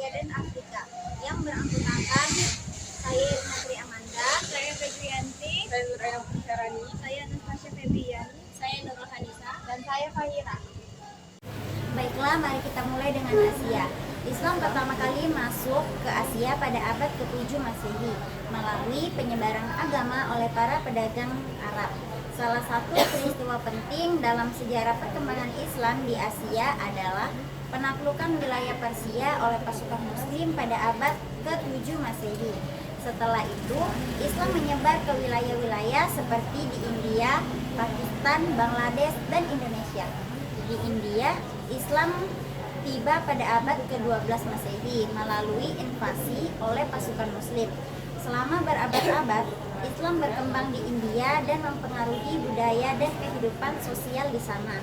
dan Afrika yang beranggotakan saya Natri Amanda, saya Fegrianti, saya Nuraya Pusarani, saya Anastasia Febriani, saya Nurul Hanisa, dan saya Fahira. Baiklah, mari kita mulai dengan Asia. Islam pertama kali masuk ke Asia pada abad ke-7 Masehi melalui penyebaran agama oleh para pedagang Arab. Salah satu peristiwa penting dalam sejarah perkembangan Islam di Asia adalah penaklukan wilayah Persia oleh pasukan Muslim pada abad ke-7 Masehi. Setelah itu, Islam menyebar ke wilayah-wilayah seperti di India, Pakistan, Bangladesh, dan Indonesia. Di India, Islam tiba pada abad ke-12 Masehi melalui invasi oleh pasukan Muslim. Selama berabad-abad, Islam berkembang di India dan mempengaruhi budaya dan kehidupan sosial di sana.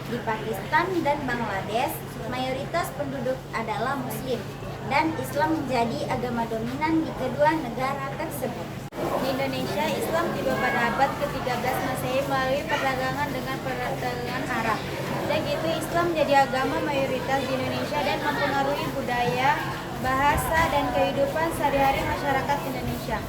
Di Pakistan dan Bangladesh, mayoritas penduduk adalah Muslim, dan Islam menjadi agama dominan di kedua negara tersebut. Di Indonesia, Islam tiba pada abad ke-13 Masehi melalui perdagangan dengan perdagangan Arab. Sejak itu, Islam menjadi agama mayoritas di Indonesia dan mempengaruhi budaya, bahasa, dan kehidupan sehari-hari masyarakat Indonesia.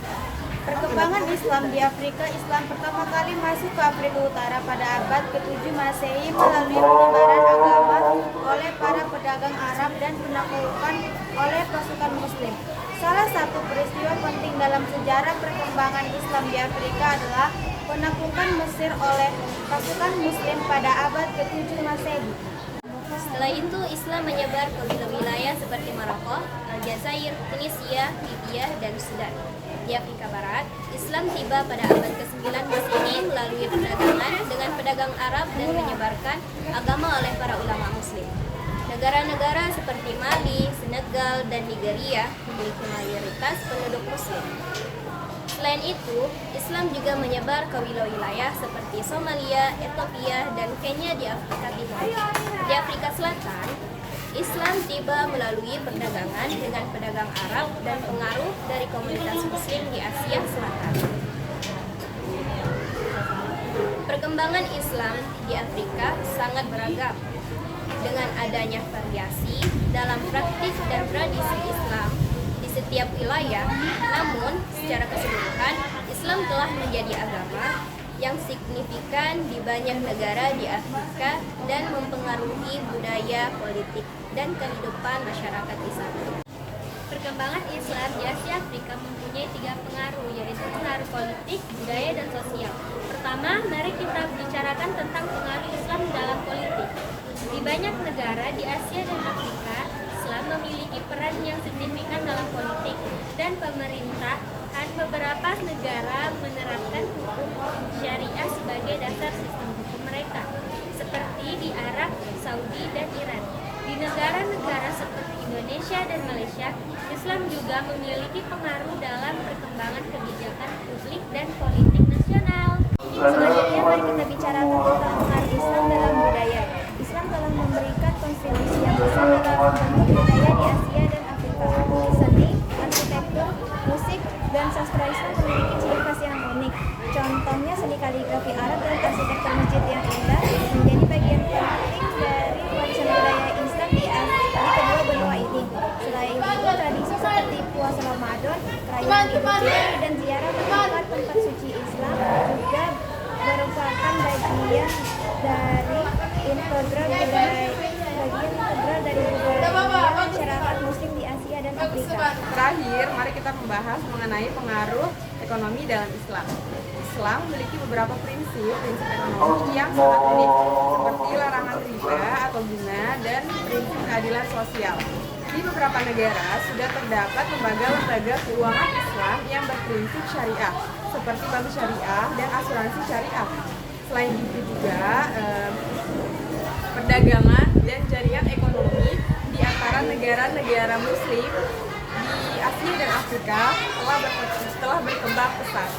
Perkembangan Islam di Afrika. Islam pertama kali masuk ke Afrika Utara pada abad ke-7 Masehi melalui penyebaran agama oleh para pedagang Arab dan penaklukan oleh pasukan Muslim. Salah satu peristiwa penting dalam sejarah perkembangan Islam di Afrika adalah penaklukan Mesir oleh pasukan Muslim pada abad ke-7 Masehi. Setelah itu, Islam menyebar ke wilayah seperti Maroko, Aljazair, Tunisia, Libya, dan Sudan. Di Afrika Barat, Islam tiba pada abad ke-9 Masehi melalui perdagangan dengan pedagang Arab dan menyebarkan agama oleh para ulama Muslim. Negara-negara seperti Mali, Senegal, dan Nigeria memiliki mayoritas penduduk Muslim. Selain itu, Islam juga menyebar ke wilayah seperti Somalia, Ethiopia, dan Kenya di Afrika Timur. Di Afrika Selatan, Islam tiba melalui perdagangan dengan pedagang Arab dan pengaruh dari komunitas Muslim di Asia Selatan. Perkembangan Islam di Afrika sangat beragam, dengan adanya variasi dalam praktik dan tradisi Islam di setiap wilayah. Namun, secara keseluruhan, Islam telah menjadi agama yang signifikan di banyak negara di Afrika dan mempengaruhi budaya, politik, dan kehidupan masyarakat di sana. Perkembangan Islam di Asia Afrika mempunyai 3 pengaruh, yaitu pengaruh politik, budaya, dan sosial. Pertama, mari kita bicarakan tentang pengaruh Islam dalam politik. Di banyak negara di Asia dan Afrika, Islam memiliki peran yang signifikan dalam politik dan pemerintahan. Beberapa negara menerapkan hukum syariah sebagai dasar sistem hukum mereka, seperti di Arab, Saudi, dan Iran. Di negara-negara seperti Indonesia dan Malaysia, Islam juga memiliki pengaruh dalam perkembangan kebijakan publik dan politik nasional. Selanjutnya, mari kita bicara tentang pengaruh Islam dalam budaya. Islam telah memberikan kontribusi yang besar dalam membentuk budaya di Asia dan Afrika. Di seni, arsitektur, musik, dan sastra Islam memiliki ciri khas yang unik. Contohnya seni kaligrafi Arab dan arsitektur masjid yang indah menjadi bagian penting dari warisan budaya Islam di kedua benua ini. Selain itu, tradisi seperti puasa Ramadan, perayaan Idul Fitri, dan ziarah ke tempat suci Islam juga merupakan bagian dari integral dari budaya masyarakat Muslim di Asia dan Afrika. Terakhir, mari kita membahas mengenai pengaruh ekonomi dalam Islam. Islam memiliki beberapa prinsip ekonomi yang sangat unik, seperti larangan riba atau bunga dan prinsip keadilan sosial. Di beberapa negara sudah terdapat lembaga-lembaga keuangan Islam yang berprinsip syariah, seperti bank syariah dan asuransi syariah. Selain itu juga, perdagangan dan jaringan ekonomi di antara negara-negara Muslim di Asia dan Afrika telah berkembang pesat.